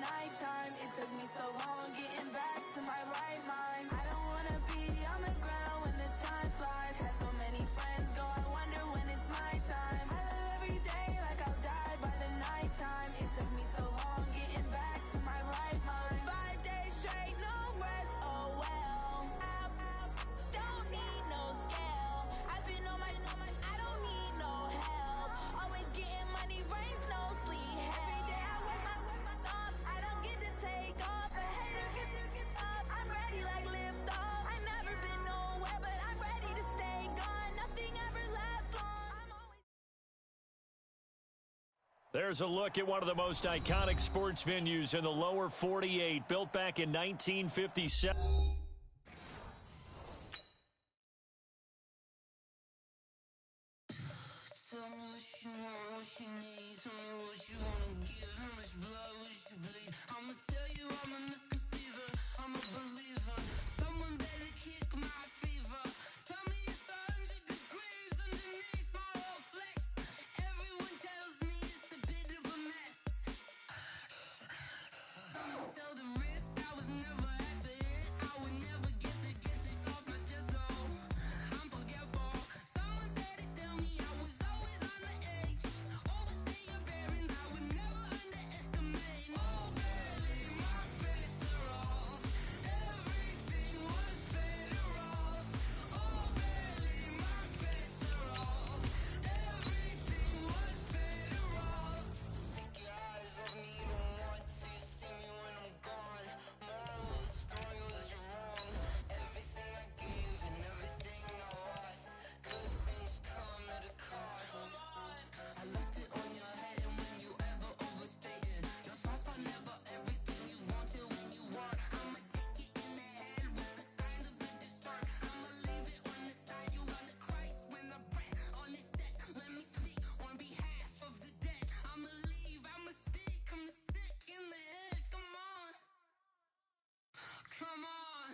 nighttime. It took me so long getting back to my right mind. I don't wanna be on the ground when the time flies. Had so many friends go, I wonder when it's my time. I live every day like I'll die by the nighttime. It took me so long getting back to my right mind. 5 days straight, no rest, oh well. Don't need no scale. I've been on my, I don't need no help. Always getting money, rains, no sleep. Every day I work my thumb. I don't get to take off. A hater get up. I'm ready like lift off. I never been nowhere, but I'm ready to stay gone. Nothing ever lasts long. I'm always... There's a look at one of the most iconic sports venues in the lower 48, built back in 1957. Tell me what you want, what you need. Tell me what you wanna give. How much blood would you bleed? I'ma tell you I'm a misconceiver. I'm a believer. Someone better kick my fever. Tell me it's 100 degrees underneath my whole flesh. Everyone tells me it's a bit of a mess. I'ma tell the risk I was never at the end. I would never get this off my chest though. I'm forgetful. Someone better tell me I was always on the edge. Overstay your bearings, I would never underestimate. Oh barely, my bets are off. Everything was better off. Oh barely, my bets are off. Everything was better off. Take your eyes off me, you don't want to see me when I'm gone. Moral of the story was you're wrong. Everything I gave and everything I lost. Good things come at a cost. I left it on your head, and when you ever overstated, your thoughts are never everything you wanted when you want. I'ma take it in the head with the signs of the distort. I'ma leave it on the side. You on the Christ when the breath on the set. Let me speak on behalf of the dead. I'ma leave, I'ma speak. I'm sick in the head. Come on, come on.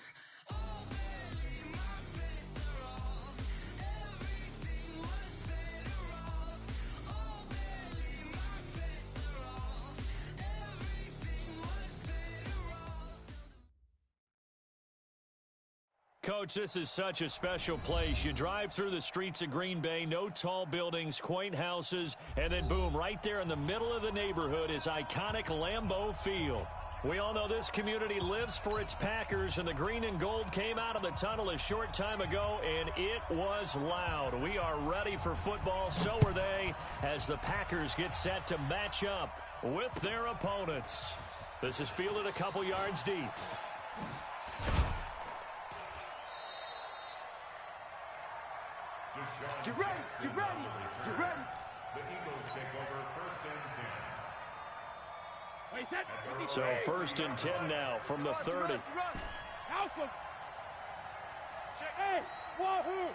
Oh, barely, my bets are off. Everything was better off. Oh, barely, my bets are off. Everything was better off. Coach, this is such a special place. You drive through the streets of Green Bay, no tall buildings, quaint houses, and then boom, right there in the middle of the neighborhood is iconic Lambeau Field. We all know this community lives for its Packers, and the green and gold came out of the tunnel a short time ago, and it was loud. We are ready for football, so are they, as the Packers get set to match up with their opponents. This is fielded a couple yards deep. Get ready, get ready, get ready. The Eagles take over first and 10. So first and 10 now from the 30. Malcolm. Hey, wahoo.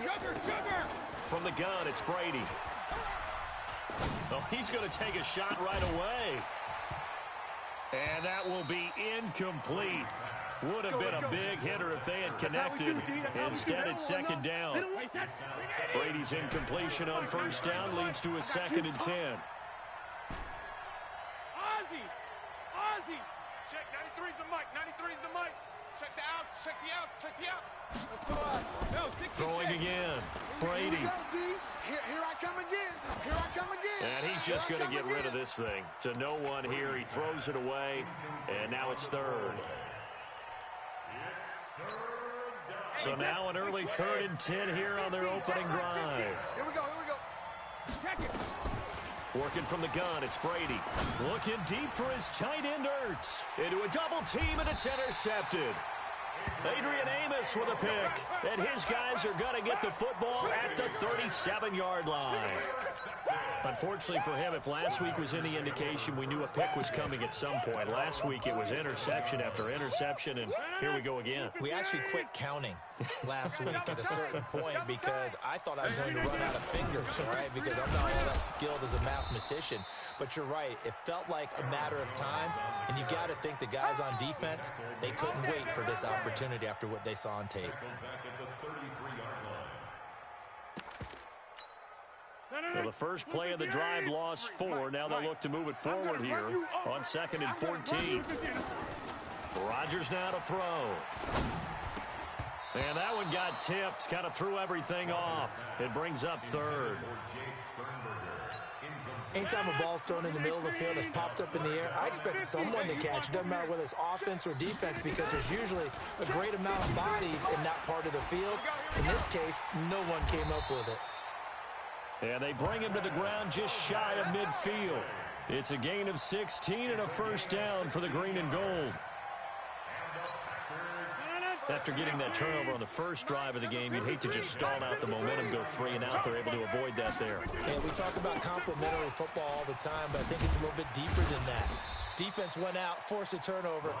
Sugar. From the gun, it's Brady. Oh, he's going to take a shot right away. And that will be incomplete. Would have been a big hitter if they had connected. Instead, it's second down. Brady's incompletion on first down leads to a second and 10. Ozzy. Check, 93's the mic, 93's the mic. Check the outs, check the outs, check the outs. Throwing again. Brady. Here I come again. Here I come again. And he's just going to get rid of this thing. To no one here. He throws it away. And now it's third. So now an early 3rd and 10 here on their opening drive. Here we go. Check it. Working from the gun, it's Brady. Looking deep for his tight end Ertz. Into a double team, and it's intercepted. Adrian Amos with a pick. And his guys are going to get the football at the 37-yard line. Unfortunately for him, if last week was any indication, we knew a pick was coming at some point. Last week it was interception after interception, and here we go again. We actually quit counting last week at a certain point because I thought I was going to run out of fingers, right? Because I'm not all that skilled as a mathematician. But you're right. It felt like a matter of time, and you got to think the guys on defense, they couldn't wait for this opportunity after what they saw on tape. So the first play of the drive lost 4. Now they'll look to move it forward here on 2nd and 14. Rodgers now to throw. And that one got tipped, kind of threw everything off. It brings up 3rd. Anytime a ball's thrown in the middle of the field, it's popped up in the air, I expect someone to catch. It doesn't matter whether it's offense or defense because there's usually a great amount of bodies in that part of the field. In this case, no one came up with it. And they bring him to the ground just shy of midfield. It's a gain of 16 and a first down for the green and gold. After getting that turnover on the first drive of the game, you'd hate to just stall out the momentum, go 3 and out. They're able to avoid that there. And we talk about complementary football all the time, but I think it's a little bit deeper than that. Defense went out, forced a turnover,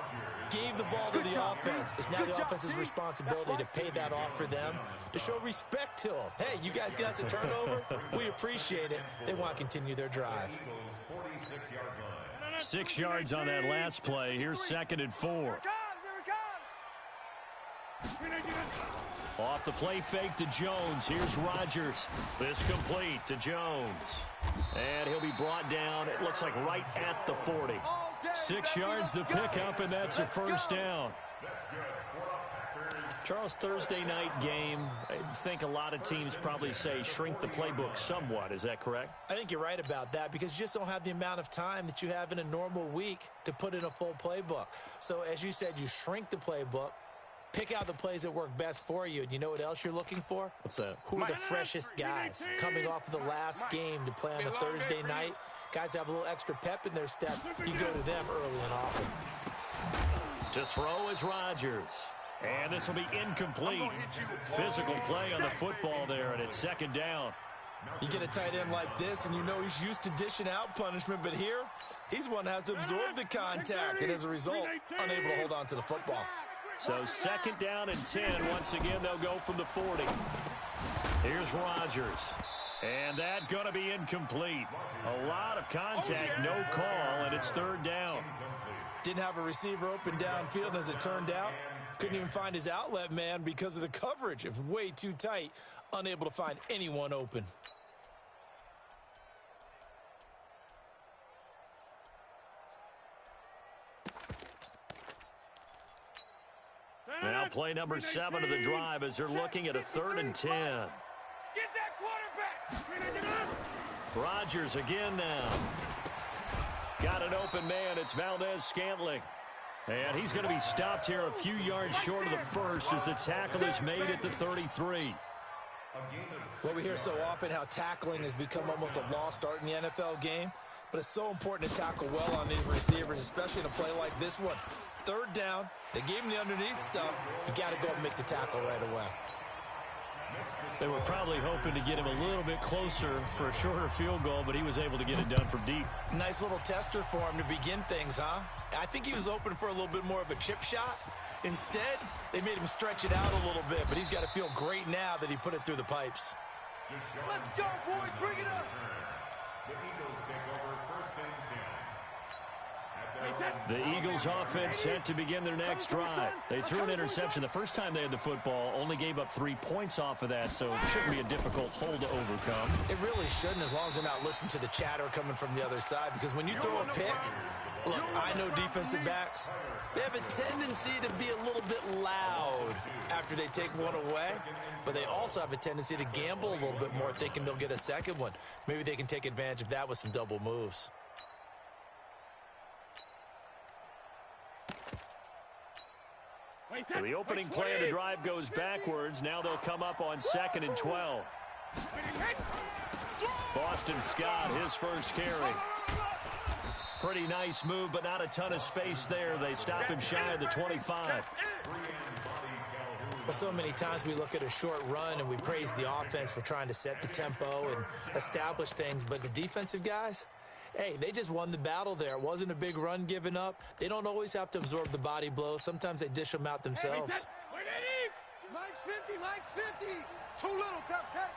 gave the ball to the offense. It's now the offense's responsibility to pay that off for them, to show respect to them. Hey, you guys got the turnover? We appreciate it. They want to continue their drive. 6 yards on that last play. Here's 2nd and 4. Off the play fake to Jones. Here's Rodgers. This complete to Jones. And he'll be brought down, it looks like right at the 40. 6 yards the pickup, and that's a first down. Charles, Thursday night game, I think a lot of teams probably say shrink the playbook somewhat. Is that correct? I think you're right about that because you just don't have the amount of time that you have in a normal week to put in a full playbook. So as you said, you shrink the playbook. Pick out the plays that work best for you. And you know what else you're looking for? What's that? Who are the freshest guys coming off of the last game to play on a Thursday night? Guys have a little extra pep in their step. You go to them early and often. To throw is Rodgers. And this will be incomplete. Physical play on the football there, and it's 2nd down. You get a tight end like this, and you know he's used to dishing out punishment, but here, he's one that has to absorb the contact, and as a result, unable to hold on to the football. So 2nd down and 10. Once again, they'll go from the 40. Here's Rodgers. And that going to be incomplete. A lot of contact, no call, and it's 3rd down. Didn't have a receiver open downfield, and as it turned out, couldn't even find his outlet man because of the coverage. It was way too tight, unable to find anyone open. Now play number 7 of the drive as they're looking at a 3rd and 10. Get that quarterback. Rodgers again now. Got an open man. It's Valdez-Scantling. And he's going to be stopped here a few yards short of the first as the tackle is made at the 33. Well, we hear so often how tackling has become almost a lost art in the NFL game. But it's so important to tackle well on these receivers, especially in a play like this one. 3rd down, they gave him the underneath stuff. You got to go and make the tackle right away. They were probably hoping to get him a little bit closer for a shorter field goal, but he was able to get it done from deep. Nice little tester for him to begin things, huh? I think he was open for a little bit more of a chip shot. Instead, they made him stretch it out a little bit, but he's got to feel great now that he put it through the pipes. Let's go, boys. Bring it up. The Eagles take over 1st and 10. The Eagles offense set to begin their next drive. They threw an interception the first time they had the football, only gave up 3 points off of that, so it shouldn't be a difficult hole to overcome. It really shouldn't, as long as they're not listening to the chatter coming from the other side, because when you throw a pick, look, I know defensive backs, they have a tendency to be a little bit loud after they take one away, but they also have a tendency to gamble a little bit more, thinking they'll get a second one. Maybe they can take advantage of that with some double moves. So the opening play of the drive goes backwards. Now they'll come up on 2nd and 12. Boston Scott, his first carry. Pretty nice move, but not a ton of space there. They stop him shy of the 25. Well, so many times we look at a short run and we praise the offense for trying to set the tempo and establish things, but the defensive guys, hey, they just won the battle there. It wasn't a big run given up. They don't always have to absorb the body blows. Sometimes they dish them out themselves. Mike's 50, Mike's 50. Too little, Cupcake.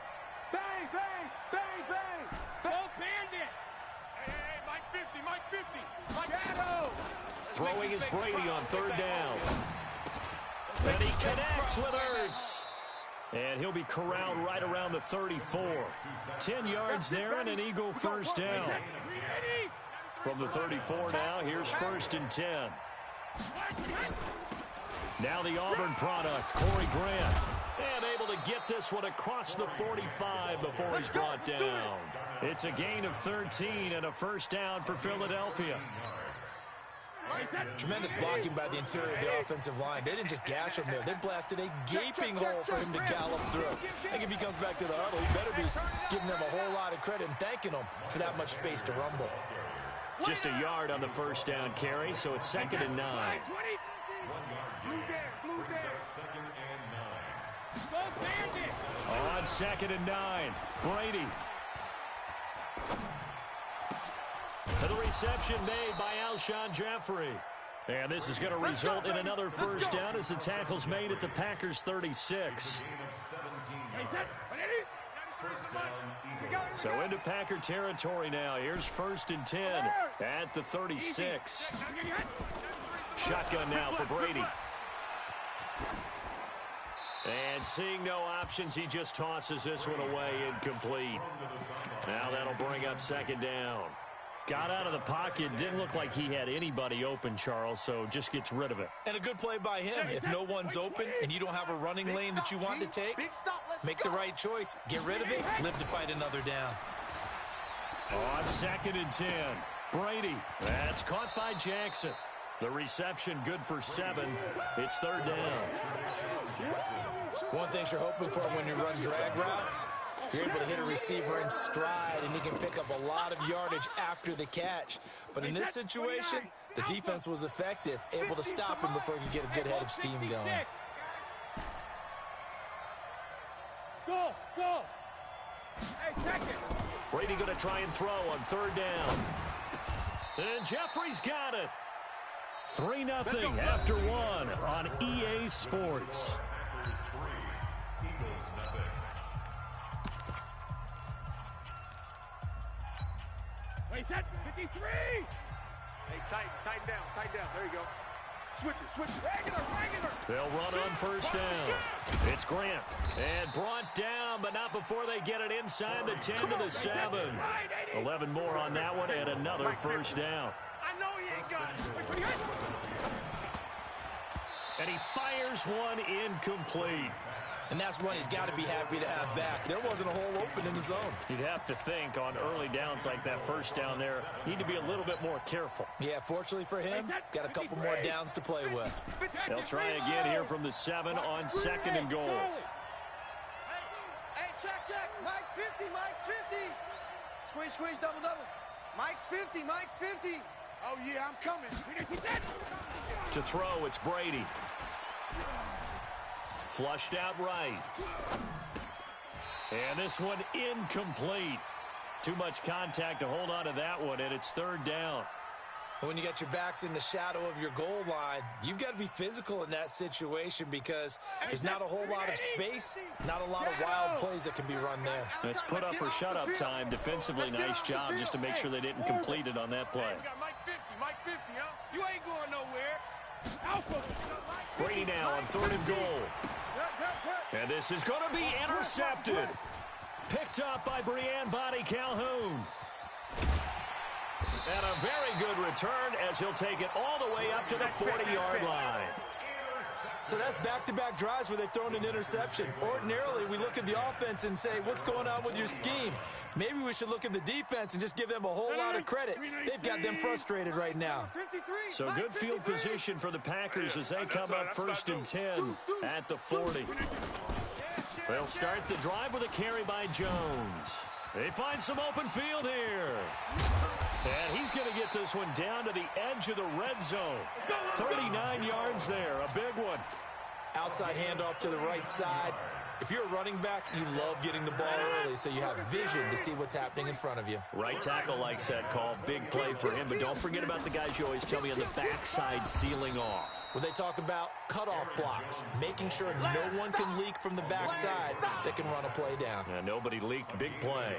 Bang, bang, bang, bang. Don't band it. Hey, Mike 50, Mike 50. Mike Shadow. Throwing is Brady on 3rd down. And he connects with Ertz. And he'll be corralled right around the 34. 10 yards there and an Eagle first down. From the 34 now, here's 1st and 10. Now the Auburn product, Corey Grant. And able to get this one across the 45 before he's brought down. It's a gain of 13 and a first down for Philadelphia. Tremendous blocking by the interior of the offensive line. They didn't just gash him there. They blasted a gaping hole for him to gallop through. I think if he comes back to the huddle, he better be giving them a whole lot of credit and thanking them for that much space to rumble. Just a yard on the first down carry, so it's 2nd and 9. On 2nd and 9, Brady. And the reception made by Alshon Jeffrey. And this is going to result in another first down as the tackle's made at the Packers' 36. So into Packer territory now. Here's 1st and 10 at the 36. Shotgun now for Brady. And seeing no options, he just tosses this one away incomplete. Now that'll bring up 2nd down. Got out of the pocket. Didn't look like he had anybody open, Charles, so just gets rid of it. And a good play by him. If no one's open and you don't have a running lane that you want to take, make the right choice. Get rid of it. Live to fight another down. On 2nd and 10, Brady. That's caught by Jackson. The reception good for 7. It's 3rd down. One thing you're hoping for when you run drag routes, you're able to hit a receiver in stride, and he can pick up a lot of yardage after the catch. But in this situation, the defense was effective, able to stop him before he could get a good head of steam going. Go. Hey, second. Brady going to try and throw on 3rd down. And Jeffrey's got it. 3-0 after 1 on EA Sports. Wait, that 53. Hey, tighten down. There you go. Switch it. Regular. They'll run on 1st down. It's Grant. And brought down, but not before they get it inside the 10 to the 7. 11 more on that one and another first down. I know he ain't got it. And he fires one incomplete. And that's one he's got to be happy to have back. There wasn't a hole open in the zone. You'd have to think on early downs like that first down there, need to be a little bit more careful. Yeah, fortunately for him, got a couple more downs to play with. They'll try again here from the 7 on 2nd and goal. Hey, check. Mike 50. Squeeze, double. Mike's 50. Oh, yeah, I'm coming. To throw, it's Brady. Flushed out right. And this one incomplete. Too much contact to hold on to that one, and it's 3rd down. When you got your backs in the shadow of your goal line, you've got to be physical in that situation because there's not a whole lot of space, not a lot of wild plays that can be run there. It's put up or shut up time. Defensively, nice job just to make sure they didn't complete it on that play. You got Mike 50, huh? You ain't going nowhere. Alpha. Brady now on 3rd and goal. And this is going to be intercepted. Picked up by Brian Body Calhoun. And a very good return as he'll take it all the way up to the 40-yard line. So that's back-to-back drives where they've thrown an interception. Ordinarily, we look at the offense and say, what's going on with your scheme? Maybe we should look at the defense and just give them a whole lot of credit. They've got them frustrated right now. So good field position for the Packers as they come up 1st and 10 at the 40. They'll start the drive with a carry by Jones. They find some open field here. And he's going to get this one down to the edge of the red zone. 39 yards there, a big one. Outside handoff to the right side. If you're a running back, you love getting the ball early so you have vision to see what's happening in front of you. Right tackle likes that call. Big play for him. But don't forget about the guys you always tell me on the backside sealing off. Well, they talk about cutoff blocks, making sure no one can leak from the backside that can run a play down. Yeah, nobody leaked. Big play.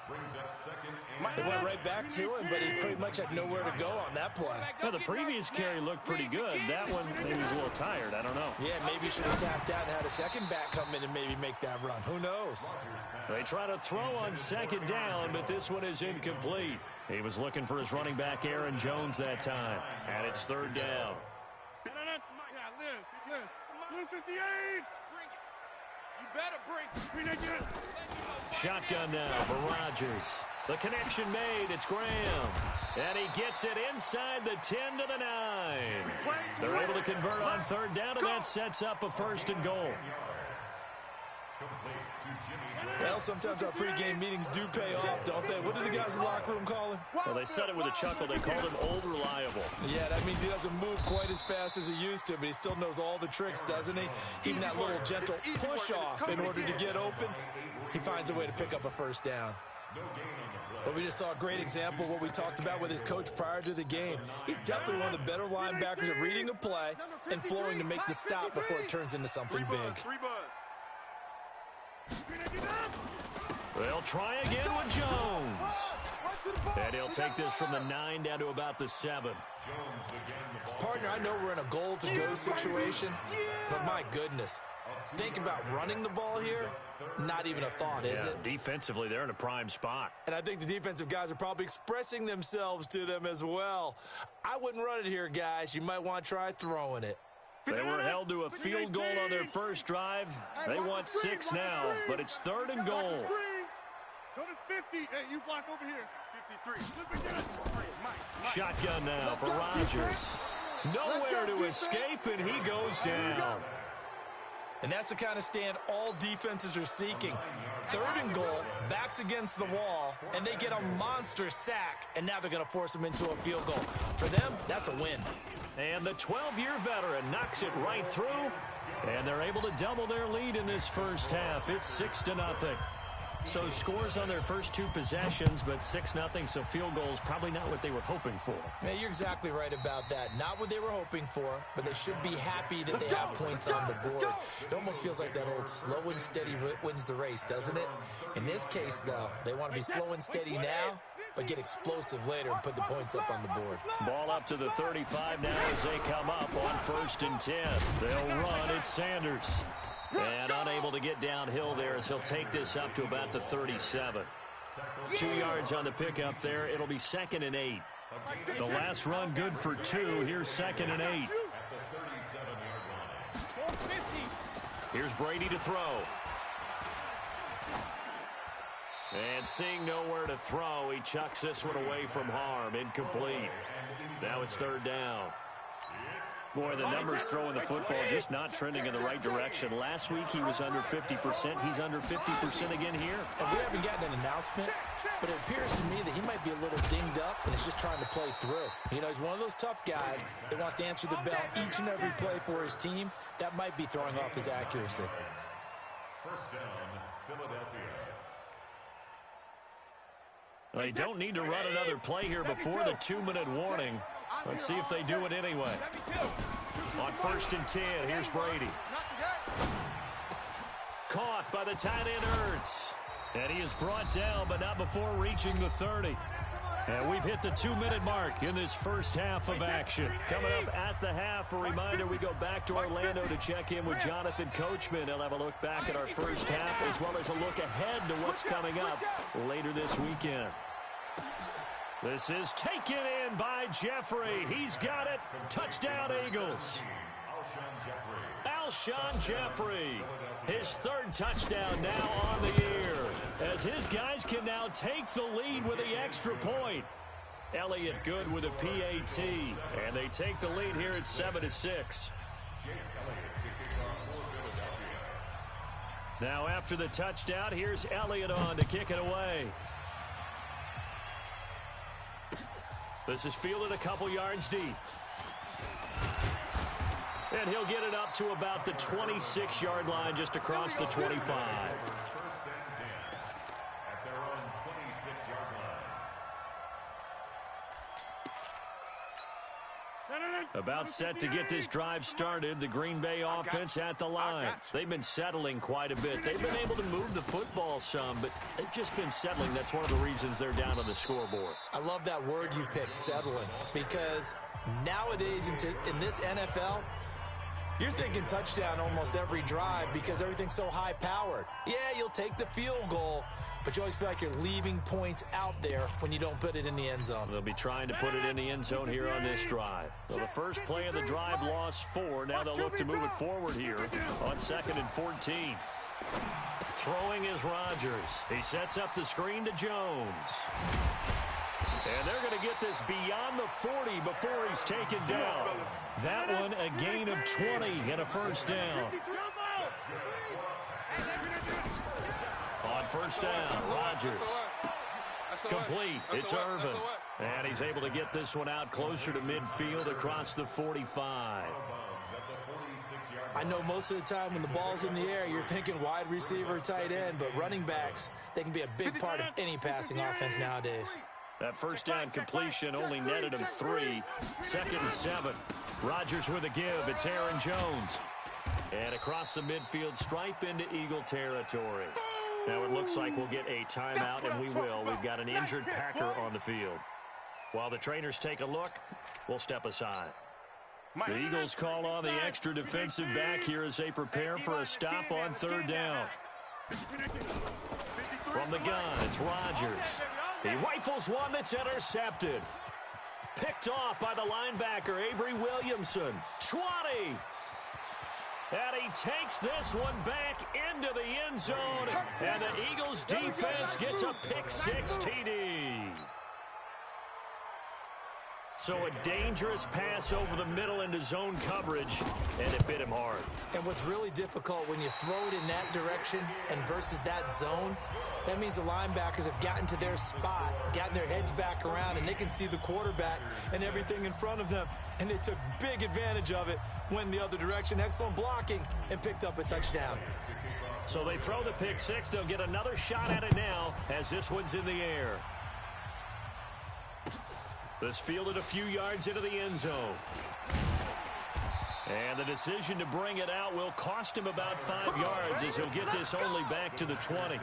Brings up second and It went right back to him, but he pretty much had nowhere to go on that play. Well, the previous carry looked pretty good. That one, maybe he was a little tired. I don't know. Yeah, maybe he should have tapped out and had a second back come in and maybe make that run. Who knows? They try to throw on second down, but this one is incomplete. He was looking for his running back, Aaron Jones, that time. And it's third down. Liz, 58. You better bring it. Shotgun now for Rodgers. The connection made. It's Graham. And he gets it inside the 10 to the 9. They're able to convert on third down, and that sets up a first and goal. Well, sometimes our pregame meetings do pay off, don't they? What do the guys in the locker room call him? Well, they said it with a chuckle. They called him old reliable. Yeah, that means he doesn't move quite as fast as he used to, but he still knows all the tricks, doesn't he? Even that little gentle push-off in order to get open, he finds a way to pick up a first down. But we just saw a great example of what we talked about with his coach prior to the game. He's definitely one of the better linebackers at reading a play and flowing to make the stop before it turns into something big. They'll try again with Jones. And he'll take this from the 9 down to about the 7. Partner, I know we're in a goal-to-go situation, but my goodness. Think about running the ball here. Not even a thought, is it? Defensively, they're in a prime spot. And I think the defensive guys are probably expressing themselves to them as well. I wouldn't run it here, guys. You might want to try throwing it. They were held to a field goal on their first drive. They want 6 now, but it's third and goal. Go to 50. Hey, you block over here. 53. Shotgun now for Rodgers. Nowhere to escape, and he goes down. And that's the kind of stand all defenses are seeking. Third and goal, backs against the wall, and they get a monster sack, and now they're going to force them into a field goal. For them, that's a win. And the 12-year veteran knocks it right through, and they're able to double their lead in this first half. It's 6-0. So scores on their first 2 possessions, but 6-0, so field goals probably not what they were hoping for. Yeah, you're exactly right about that. Not what they were hoping for, but they should be happy that they have points on the board. It almost feels like that old slow and steady wins the race, doesn't it? In this case, though, they want to be slow and steady now, but get explosive later and put the points up on the board. Ball up to the 35 now as they come up on 1st and 10. They'll run. It's Sanders. And unable to get downhill there as he'll take this up to about the 37. 2 yards on the pickup there. It'll be 2nd and 8. The last run good for 2. Here's 2nd and 8. Here's Brady to throw. And seeing nowhere to throw, he chucks this one away from harm. Incomplete. Now it's 3rd down. Boy, the numbers throwing the football just not trending in the right direction. Last week he was under 50%. He's under 50% again here. And we haven't gotten an announcement, but it appears to me that he might be a little dinged up and is just trying to play through. You know, he's one of those tough guys that wants to answer the bell each and every play for his team. That might be throwing off his accuracy. First down, Philadelphia. They don't need to run another play here before the 2-minute warning. Let's see if they do it anyway. On 1st and 10, here's Brady. Caught by the tight end Ertz. And he is brought down, but not before reaching the 30. And we've hit the 2-minute mark in this first half of action. Coming up at the half, a reminder, we go back to Orlando to check in with Jonathan Coachman. He'll have a look back at our first half as well as a look ahead to what's coming up later this weekend. This is taken in by Jeffrey. He's got it. Touchdown, Eagles. Alshon Jeffrey. His 3rd touchdown now on the year, as his guys can now take the lead with the extra point. Elliott good with a PAT, and they take the lead here at 7-6. Now after the touchdown, here's Elliott on to kick it away. This is fielded a couple yards deep. And he'll get it up to about the 26-yard line, just across the 25. First and 10 at their own 26-yard line. About set to get this drive started, the Green Bay offense at the line. They've been settling quite a bit. They've been able to move the football some, but they've just been settling. That's one of the reasons they're down on the scoreboard. I love that word you picked, settling, because nowadays in this NFL, you're thinking touchdown almost every drive because everything's so high-powered. Yeah, you'll take the field goal, but you always feel like you're leaving points out there when you don't put it in the end zone. They'll be trying to put it in the end zone here on this drive. So the first play of the drive lost 4. Now they'll look to move it forward here on 2nd and 14. Throwing is Rodgers. He sets up the screen to Jones. And they're going to get this beyond the 40 before he's taken down. That one a gain of 20 and a first down. On first down, Rodgers. Complete. It's Irvin. And he's able to get this one out closer to midfield across the 45. I know most of the time when the ball's in the air, you're thinking wide receiver, tight end, but running backs, they can be a big part of any passing offense nowadays. That first down completion only netted him 3. 2nd and 7. Rodgers with a give. It's Aaron Jones. And across the midfield stripe into Eagle territory. Now it looks like we'll get a timeout, and we will. We've got an injured Packer on the field. While the trainers take a look, we'll step aside. The Eagles call on the extra defensive back here as they prepare for a stop on 3rd down. From the gun, it's Rodgers. He rifles one that's intercepted. Picked off by the linebacker, Avery Williamson. 20. And he takes this one back into the end zone. And the Eagles defense gets a pick-6 TD. So a dangerous pass over the middle into zone coverage, and it bit him hard. And what's really difficult when you throw it in that direction and versus that zone, that means the linebackers have gotten to their spot, gotten their heads back around, and they can see the quarterback and everything in front of them. And they took big advantage of it, went the other direction, excellent blocking, and picked up a touchdown. So they throw the pick-6. They'll get another shot at it now as this one's in the air. This fielded a few yards into the end zone. And the decision to bring it out will cost him about 5 yards as he'll get this only back to the 20.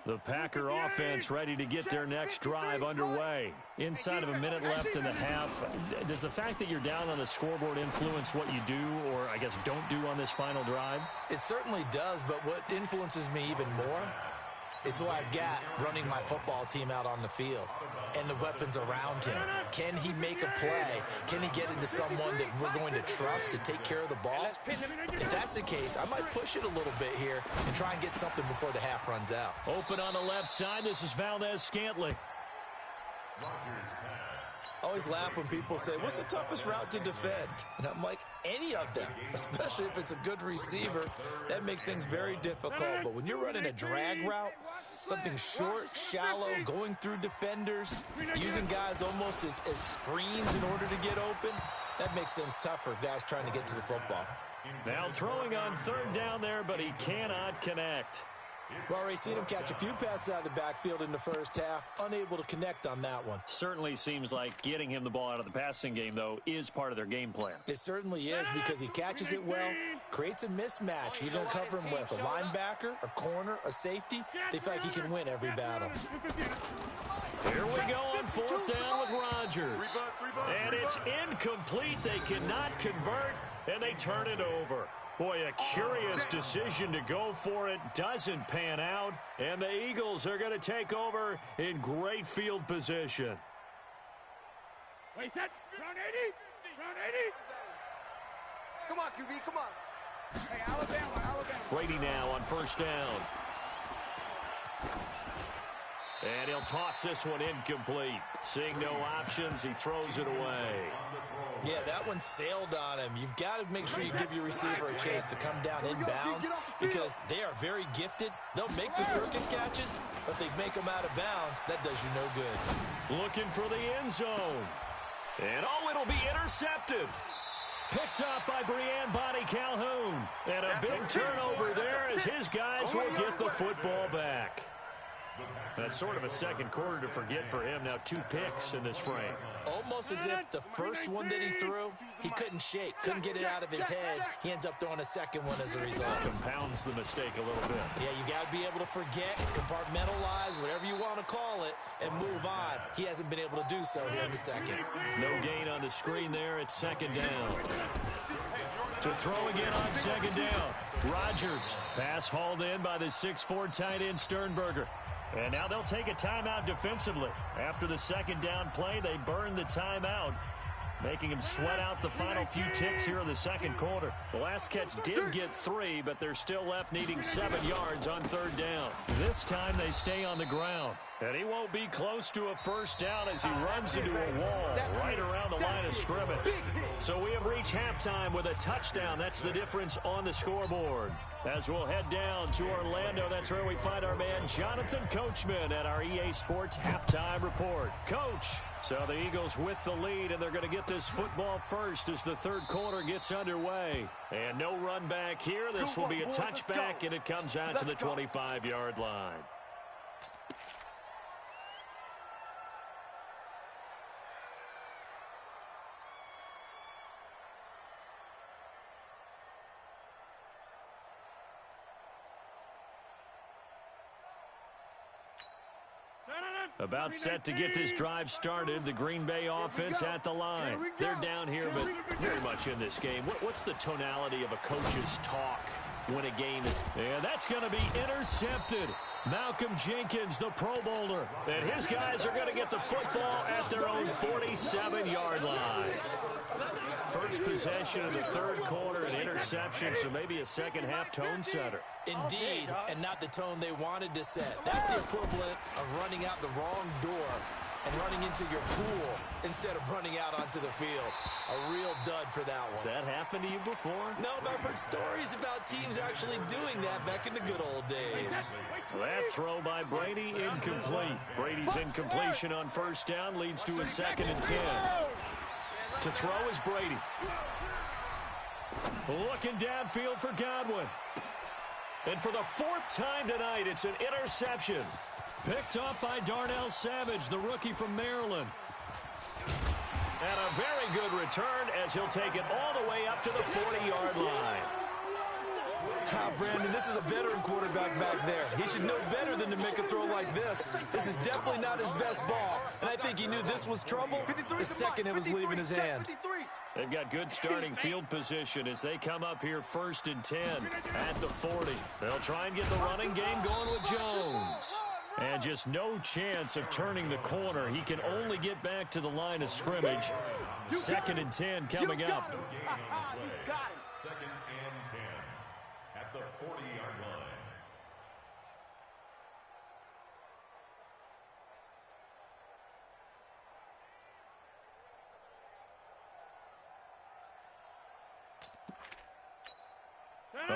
The Packer offense ready to get their next drive underway. Inside of a minute left in the half. Does the fact that you're down on the scoreboard influence what you do, or I guess don't do on this final drive? It certainly does, but what influences me even more is who I've got running my football team out on the field and the weapons around him. Can he make a play? Can he get into someone that we're going to trust to take care of the ball? If that's the case, I might push it a little bit here and try and get something before the half runs out. Open on the left side. This is Valdez-Scantling. I always laugh when people say, what's the toughest route to defend? And I'm like, any of them, especially if it's a good receiver. That makes things very difficult. But when you're running a drag route, something short, shallow, going through defenders, using guys almost as screens in order to get open, that makes things tough for guys trying to get to the football. Now throwing on 3rd down there, but he cannot connect. We've already seen him catch a few passes out of the backfield in the first half, unable to connect on that one. Certainly seems like getting him the ball out of the passing game, though, is part of their game plan. It certainly is, because he catches it well, creates a mismatch. You're going to cover him with a linebacker, a corner, a safety. They feel like he can win every battle. Here we go on 4th down with Rodgers. And it's incomplete. They cannot convert, and they turn it over. Boy, a curious decision to go for it. Doesn't pan out. And the Eagles are going to take over in great field position. Wait, that. Round 80. Round 80. Come on, QB, come on. Hey, Alabama. Brady now on 1st down. And he'll toss this one incomplete. Seeing no options, he throws it away. Yeah, that one sailed on him. You've got to make sure you give your receiver a chance to come down inbounds because they are very gifted. They'll make the circus catches, but they make them out of bounds. That does you no good. Looking for the end zone. And, oh, it'll be intercepted. Picked up by Body Calhoun. And a big turnover there as his guys will get the football back. That's sort of a second quarter to forget for him. Now 2 picks in this frame. Almost as if the first one that he threw, he couldn't shake, couldn't get it out of his head. He ends up throwing a second one as a result. Compounds the mistake a little bit. Yeah, you got to be able to forget, compartmentalize, whatever you want to call it, and move on. He hasn't been able to do so here in the second. No gain on the screen there. It's second down. To throw again on second down. Rodgers. Pass hauled in by the 6'4" tight end Sternberger. And now they'll take a timeout defensively. After the second down play, they burn the timeout, making him sweat out the final few ticks here in the second quarter. The last catch did get 3, but they're still left needing 7 yards on third down. This time they stay on the ground. And he won't be close to a first down as he runs into a wall right around the line of scrimmage. So we have reached halftime with a touchdown. That's the difference on the scoreboard. As we'll head down to Orlando, that's where we find our man Jonathan Coachman at our EA Sports Halftime Report. Coach, so the Eagles with the lead, and they're going to get this football first as the third quarter gets underway. And no run back here. This will be a touchback, and it comes out to the 25-yard line. About set to get this drive started. The Green Bay offense at the line. They're down here, but very much in this game. What's the tonality of a coach's talk when a game is... And that's going to be intercepted. Malcolm Jenkins, the Pro Bowler. And his guys are going to get the football at their own 47-yard line. First possession of the third quarter, an interception, so maybe a second-half tone setter. Indeed, and not the tone they wanted to set. That's the equivalent of running out the wrong door and running into your pool instead of running out onto the field. A real dud for that one. Has that happened to you before? No, but I've heard stories about teams actually doing that back in the good old days. That throw by Brady, incomplete. Brady's incompletion on first down leads to a 2nd and 10. To throw is Brady. Looking downfield for Godwin. And for the 4th time tonight, it's an interception. Picked up by Darnell Savage, the rookie from Maryland. And a very good return as he'll take it all the way up to the 40-yard line. Brandon, this is a veteran quarterback back there. He should know better than to make a throw like this. This is definitely not his best ball, and I think he knew this was trouble the second it was leaving his hand. They've got good starting field position as they come up here 1st and 10 at the 40. They'll try and get the running game going with Jones. And just no chance of turning the corner. He can only get back to the line of scrimmage. 2nd and 10 coming up. Second and 10 at the 40-yard line.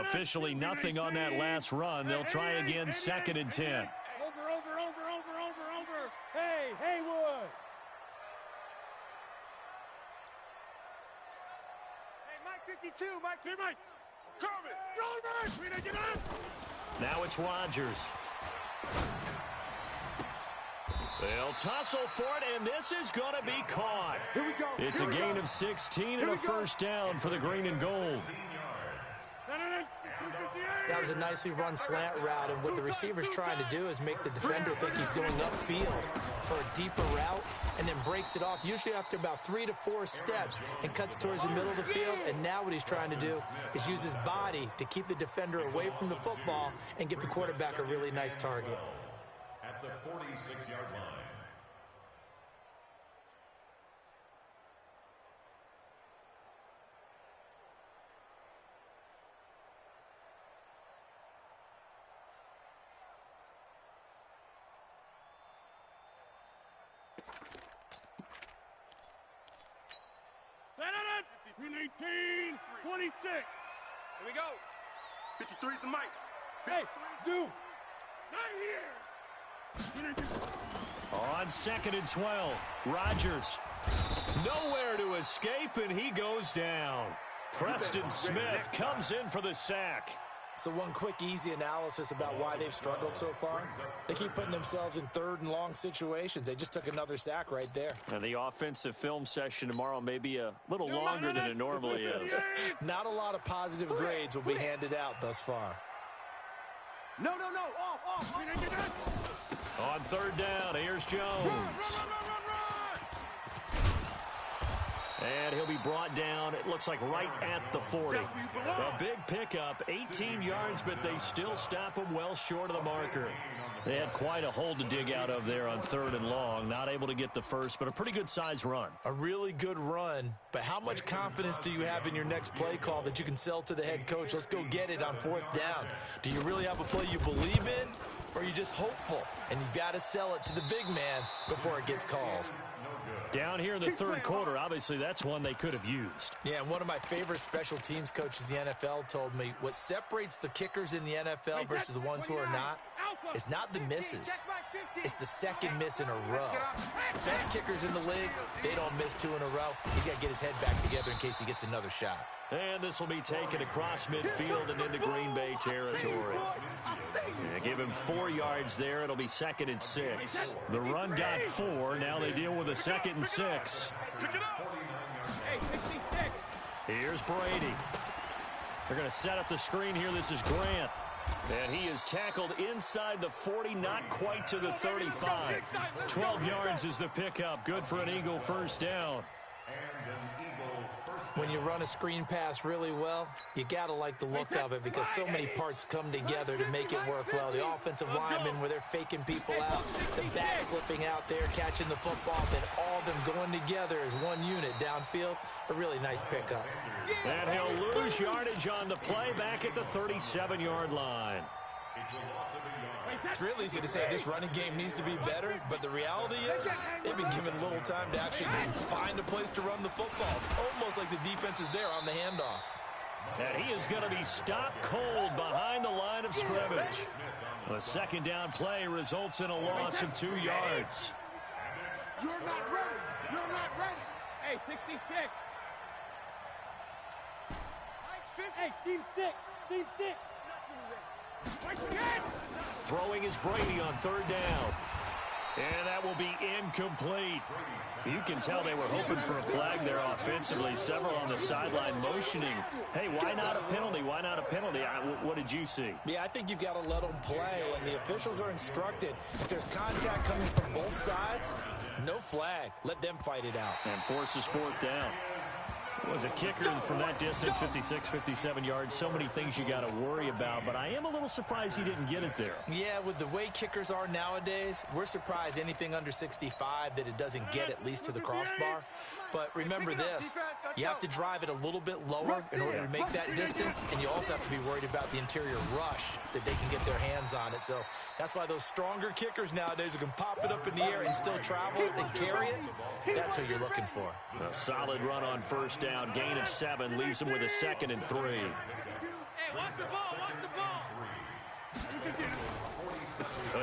Officially nothing on that last run. They'll try again 2nd and 10. Over. Hey, Haywood. Hey, Mike 52, Mike. Here, Mike. Coming. Throw it, Mike. Now it's Rodgers. They'll tussle for it, and this is going to be caught. Here we go. It's a gain of 16 and a first down for the green and gold. That was a nicely run slant route, and what the receiver's trying to do is make the defender think he's going upfield for a deeper route, and then breaks it off, usually after about 3 to 4 steps, and cuts towards the middle of the field. And now what he's trying to do is use his body to keep the defender away from the football and give the quarterback a really nice target. At the 46-yard line. In 18, 26. Here we go. 53 is the mic. Hey, Zoo. Not here. On 2nd and 12, Rodgers. Nowhere to escape, and he goes down. Preston Smith comes in for the sack. So one quick, easy analysis about why they've struggled so far. They keep putting themselves in third and long situations. They just took another sack right there. And the offensive film session tomorrow may be a little longer than it normally is. Not a lot of positive grades will be handed out thus far. No. Off. On third down, here's Jones. Run. And he'll be brought down, it looks like right at the 40. A big pickup, 18 yards, but they still stop him well short of the marker. They had quite a hole to dig out of there on third and long. Not able to get the first, but a pretty good-sized run. A really good run, but how much confidence do you have in your next play call that you can sell to the head coach? Let's go get it on fourth down. Do you really have a play you believe in, or are you just hopeful? And you've got to sell it to the big man before it gets called. Down here in the third quarter, obviously that's one they could have used. Yeah, and one of my favorite special teams coaches in the NFL told me what separates the kickers in the NFL versus the ones who are not is not the misses. It's the second miss in a row. Best kickers in the league, they don't miss two in a row. He's got to get his head back together in case he gets another shot. And this will be taken across midfield and into Green Bay territory. Yeah, give him 4 yards there. It'll be 2nd and 6. The run got 4. Now they deal with a 2nd and 6. Here's Brady. They're going to set up the screen here. This is Grant. And he is tackled inside the 40, not quite to the 35. 12 yards is the pickup. Good for an Eagle first down. When you run a screen pass really well, you got to like the look of it because so many parts come together to make it work well. The offensive linemen, where they're faking people out, the back slipping out there, catching the football, then all of them going together as one unit downfield. A really nice pickup. And he'll lose yardage on the play back at the 37-yard line. It's real easy to say this running game needs to be better, but the reality is they've been given little time to actually find a place to run the football. It's almost like the defense is there on the handoff. And he is going to be stopped cold behind the line of scrimmage. The second down play results in a loss of 2 yards. You're not ready. Hey, 66. Hey, seam 6. Throwing is Brady on third down. And that will be incomplete. You can tell they were hoping for a flag there offensively. Several on the sideline motioning. Hey, why not a penalty? Why not a penalty? What did you see? Yeah, I think you've got to let them play, and the officials are instructed. If there's contact coming from both sides, no flag. Let them fight it out. And forces fourth down. Was a kicker from that distance, 56, 57 yards. So many things you got to worry about, but I am a little surprised he didn't get it there. Yeah, with the way kickers are nowadays, we're surprised anything under 65 that it doesn't get at least to the crossbar. But remember this, you have to drive it a little bit lower in order to make that distance, and you also have to be worried about the interior rush that they can get their hands on it. So that's why those stronger kickers nowadays who can pop it up in the air and still travel and carry it, that's who you're looking for. A solid run on first down. Gain of 7 leaves him with a 2nd and 3. Hey, watch the ball.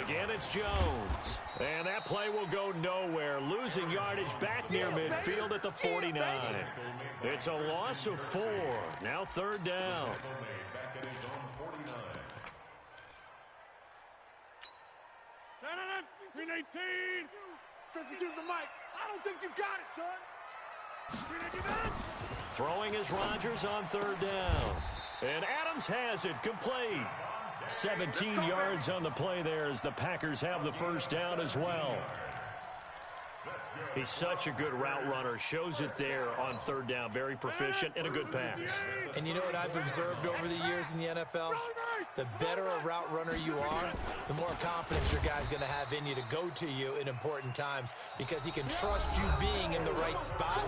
Again, it's Jones. And that play will go nowhere. Losing yardage back near midfield at the 49. It's a loss of 4. Now third down. 318. 52's the mic. I don't think you got it, son. Throwing is Rodgers on third down. And Adams has it complete. 17 yards on the play there as the Packers have the first down as well. He's such a good route runner. Shows it there on third down. Very proficient and a good pass. And you know what I've observed over the years in the NFL? The better a route runner you are, the more confidence your guy's going to have in you to go to you in important times because he can trust you being in the right spot,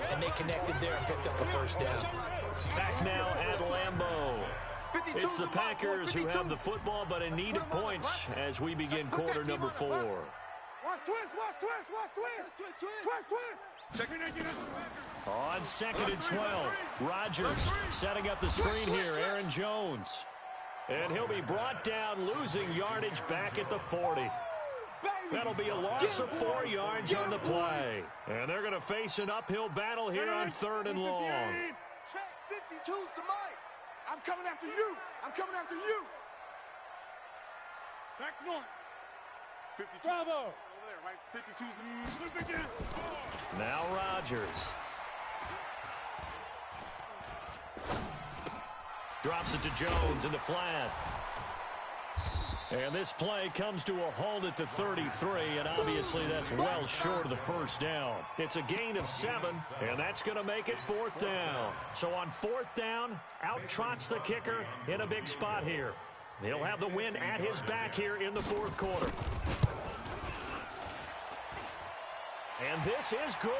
and they connected there and picked up a first down. Back now at Lambeau. It's the Packers who have the football, but in need of points as we begin quarter number 4. Watch twist. On 2nd and 12, Rodgers setting up the screen here. Aaron Jones. And he'll be brought down, losing yardage back at the 40. That'll be a loss of 4 yards on the play. And they're going to face an uphill battle here on 3rd and long. Check 52's the mic. I'm coming after you. I'm coming after you. Back north. 52. Bravo. Over there, right? 52's the again. Now Rodgers. Drops it to Jones in the flat. And this play comes to a halt at the 33, and obviously that's well short of the first down. It's a gain of 7, and that's going to make it 4th down. So on 4th down, out trots the kicker in a big spot here. He'll have the win at his back here in the 4th quarter. And this is good.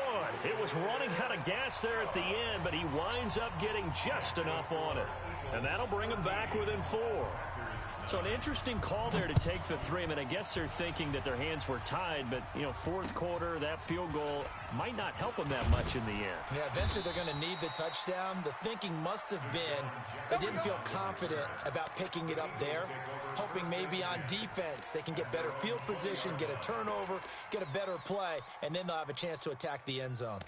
It was running out of gas there at the end, but he winds up getting just enough on it. And that'll bring him back within 4. So an interesting call there to take the 3. I mean, I guess they're thinking that their hands were tied, but, you know, 4th quarter, that field goal might not help them that much in the end. Yeah, eventually they're going to need the touchdown. The thinking must have been they didn't feel confident about picking it up there, hoping maybe on defense they can get better field position, get a turnover, get a better play, and then they'll have a chance to attack the end zone.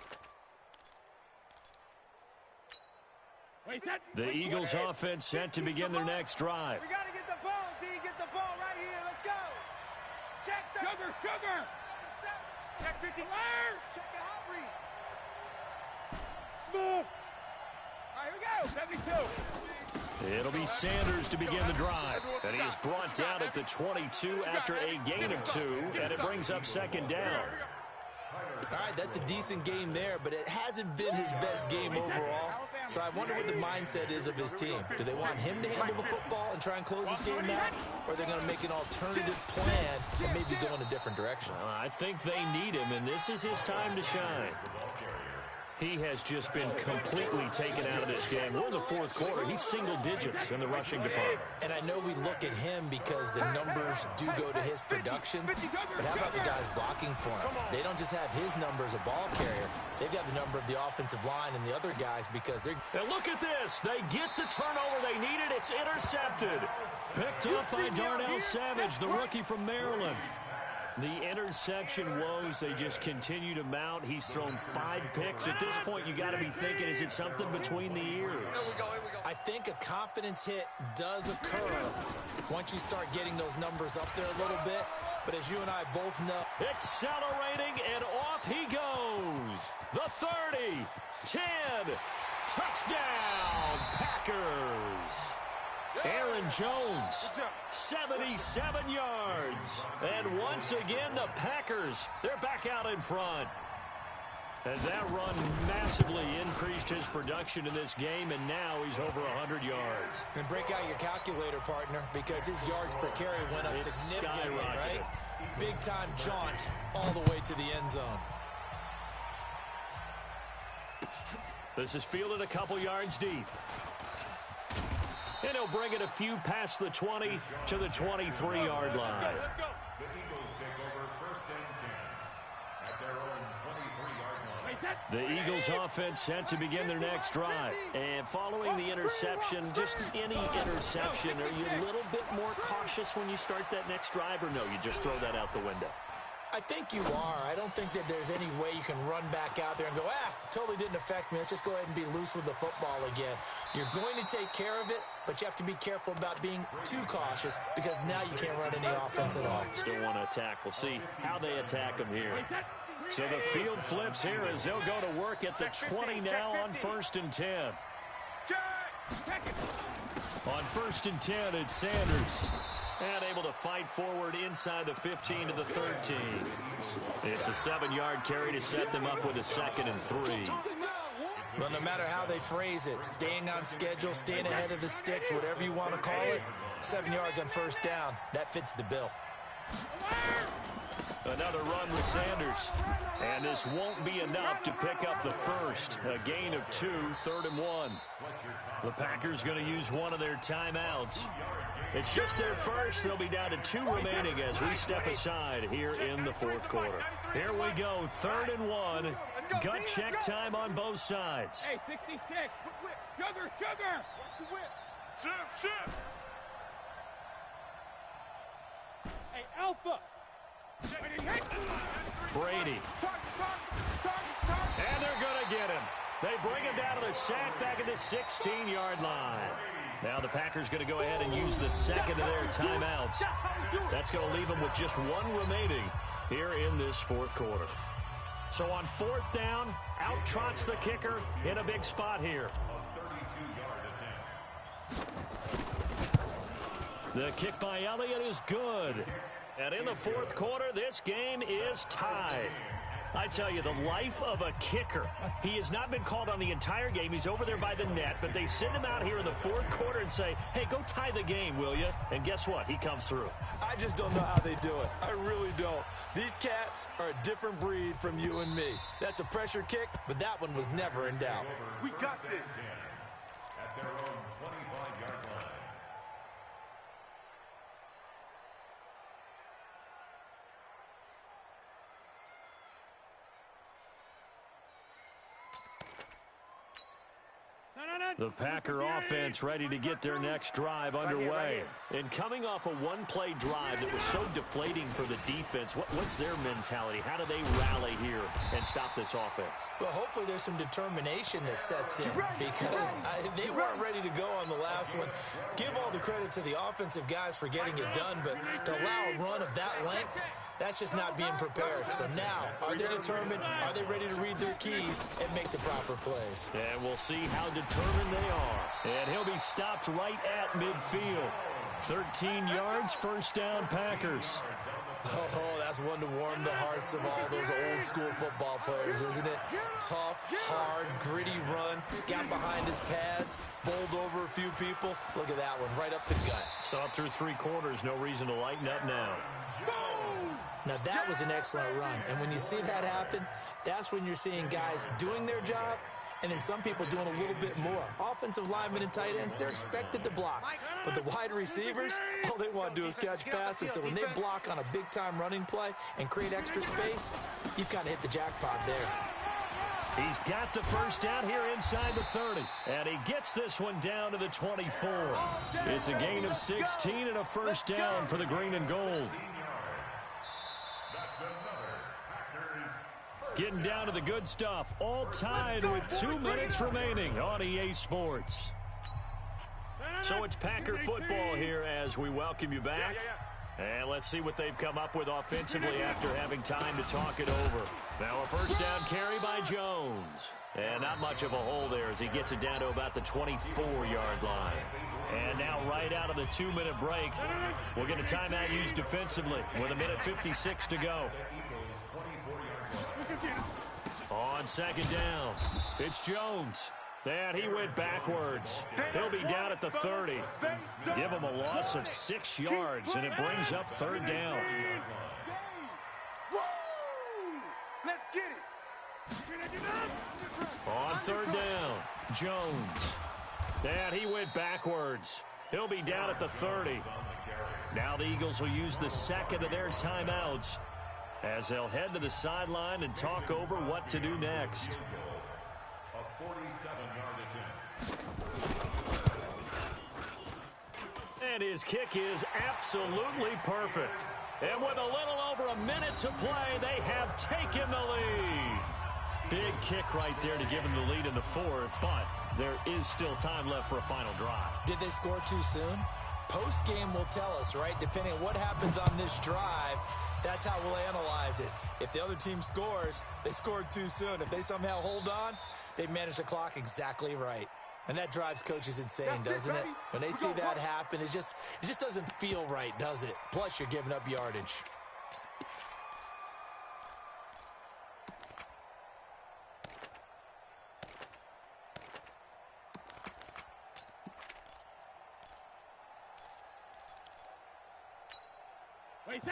The Eagles offense set to begin their next drive. We got to get the ball, D. Get the ball right here. Let's go. Check the... Sugar. Check 50. Check the hot read. Smooth. All right, here we go. 72. It'll be Sanders to begin the drive. And he is brought down at the 22 after a gain of 2, and it brings up 2nd down. All right, that's a decent game there, but it hasn't been his best game overall. So I wonder what the mindset is of his team. Do they want him to handle the football and try and close this game out? Or are they going to make an alternative plan and maybe go in a different direction? I think they need him, and this is his time to shine. He has just been completely taken out of this game. We're in the 4th quarter. He's single digits in the rushing department. And I know we look at him because the numbers do go to his production. But how about the guys blocking for him? They don't just have his number as a ball carrier. They've got the number of the offensive line and the other guys because they're... And look at this. They get the turnover they needed. It's intercepted. Picked up by Darnell Savage, the rookie from Maryland. The interception woes, they just continue to mount. He's thrown 5 picks. At this point, you got to be thinking, is it something between the ears? Here we go. I think a confidence hit does occur once you start getting those numbers up there a little bit. But as you and I both know... Accelerating, and off he goes. The 30, 10, touchdown, Packers. Aaron Jones, 77 yards. And once again, the Packers, they're back out in front. And that run massively increased his production in this game, and now he's over 100 yards. And break out your calculator, partner, because his yards per carry went up significantly, right? Big-time jaunt all the way to the end zone. This is fielded a couple yards deep. And he'll bring it a few past the 20 to the 23-yard line. The Eagles take over 1st and 10 at their own 23-yard line. The Eagles offense set to begin their next drive. And following the interception, just any interception, are you a little bit more cautious when you start that next drive, or no, you just throw that out the window? I think you are. I don't think that there's any way you can run back out there and go, totally didn't affect me. Let's just go ahead and be loose with the football again. You're going to take care of it, but you have to be careful about being too cautious because now you can't run any offense at all. Still want to attack. We'll see how they attack them here. So the field flips here as they'll go to work at the 20 now on 1st and 10. On 1st and 10, it's Sanders. And able to fight forward inside the 15 to the 13. It's a 7-yard carry to set them up with a 2nd and 3. Well, no matter how they phrase it, staying on schedule, staying ahead of the sticks, whatever you want to call it, 7 yards on 1st down, that fits the bill. Another run with Sanders. And this won't be enough to pick up the first. A gain of 2, 3rd and 1. The Packers going to use one of their timeouts. It's just their first. They'll be down to 2 remaining as we step aside here in the 4th quarter. Here we go, 3rd and 1. Gut check time on both sides. Hey, 66. Sugar. Watch the whip. Shift. Hey, Alpha. Brady. And they're going to get him. They bring him down to the sack back at the 16-yard line. Now the Packers going to go ahead and use the second of their timeouts. That's going to leave them with just one remaining here in this fourth quarter. So on fourth down, out trots the kicker in a big spot here. The kick by Elliott is good. And in the fourth quarter, this game is tied. I tell you, the life of a kicker. He has not been called on the entire game. He's over there by the net, but they send him out here in the fourth quarter and say, hey, go tie the game, will you? And guess what? He comes through. I just don't know how they do it. I really don't. These cats are a different breed from you and me. That's a pressure kick, but that one was never in doubt. We got this. At their own 25-yard line. The Packer offense ready to get their next drive underway. And coming off a one-play drive that was so deflating for the defense, what's their mentality? How do they rally here and stop this offense? Well, hopefully there's some determination that sets in because they weren't ready to go on the last one. Give all the credit to the offensive guys for getting it done, but to allow a run of that length, that's just not being prepared. So now, are they determined? Are they ready to read their keys and make the proper plays? And we'll see how determined they are. And he'll be stopped right at midfield. 13 yards, first down, Packers. Oh, that's one to warm the hearts of all those old school football players, isn't it? Tough, hard, gritty run, got behind his pads, bowled over a few people. Look at that one, right up the gut. Saw through three quarters, no reason to lighten up now. Now, that was an excellent run. And when you see that happen, that's when you're seeing guys doing their job and then some people doing a little bit more. Offensive linemen and tight ends, they're expected to block. But the wide receivers, all they want to do is catch passes. So when they block on a big-time running play and create extra space, you've kind of hit the jackpot there. He's got the first down here inside the 30. And he gets this one down to the 24. It's a gain of 16 and a first down for the green and gold. Getting down to the good stuff. All tied with 2 minutes remaining on EA Sports. So it's Packer football here as we welcome you back. And let's see what they've come up with offensively after having time to talk it over. Now a first down carry by Jones. And not much of a hole there as he gets it down to about the 24-yard line. And now right out of the 2-minute break, we'll get a timeout used defensively with 1:56 to go. On second down, it's Jones. And he went backwards. He'll be down at the 30. Give him a loss of 6 yards, and it brings up third down. Let's get it. On third down, Jones. And he went backwards. He'll be down at the 30. Now the Eagles will use the second of their timeouts as they'll head to the sideline and talk over what to do next. A 47-yard attempt. And his kick is absolutely perfect. And with a little over a minute to play, they have taken the lead. Big kick right there to give them the lead in the fourth, but there is still time left for a final drive. Did they score too soon? Post-game will tell us, right? Depending on what happens on this drive, that's how we'll analyze it. If the other team scores, they scored too soon. If they somehow hold on, they managed the clock exactly right. And that drives coaches insane, doesn't it? When they see that happen, it just doesn't feel right, does it? Plus, you're giving up yardage.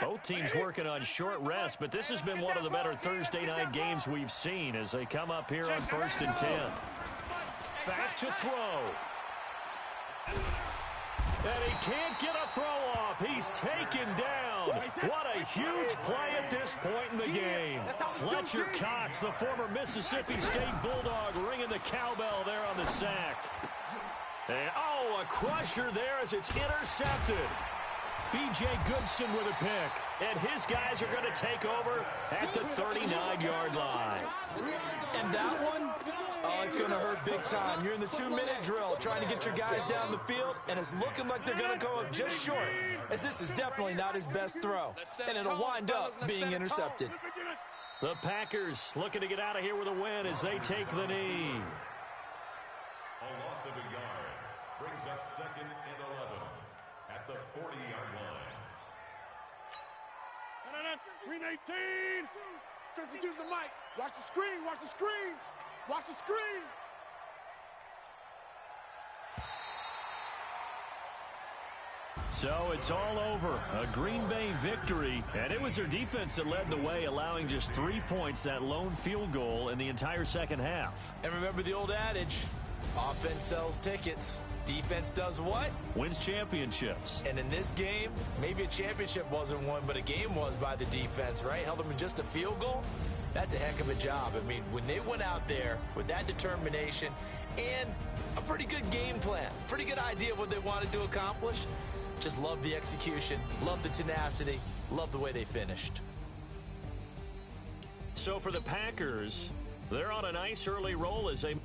Both teams working on short rest, but this has been one of the better Thursday night games we've seen as they come up here on 1st and 10. Back to throw. And he can't get a throw off. He's taken down. What a huge play at this point in the game. Fletcher Cox, the former Mississippi State Bulldog, ringing the cowbell there on the sack. And, oh, a crusher there as it's intercepted. B.J. Goodson with a pick. And his guys are going to take over at the 39-yard line. And that one, oh, it's going to hurt big time. You're in the 2-minute drill trying to get your guys down the field, and it's looking like they're going to go up just short, as this is definitely not his best throw, and it'll wind up being intercepted. The Packers looking to get out of here with a win as they take the knee. A loss of a yard brings up 2nd and 11 at the 40-yard line. 318. 52's the mic. Watch the screen. Watch the screen. Watch the screen. So it's all over. A Green Bay victory, and it was their defense that led the way, allowing just 3 points, that lone field goal in the entire second half. And remember the old adage, offense sells tickets. Defense does what? Wins championships. And in this game, maybe a championship wasn't won, but a game was by the defense, right? Held them in just a field goal. That's a heck of a job. I mean, when they went out there with that determination and a pretty good game plan, pretty good idea of what they wanted to accomplish, just love the execution, love the tenacity, love the way they finished. So for the Packers, they're on a nice early roll as they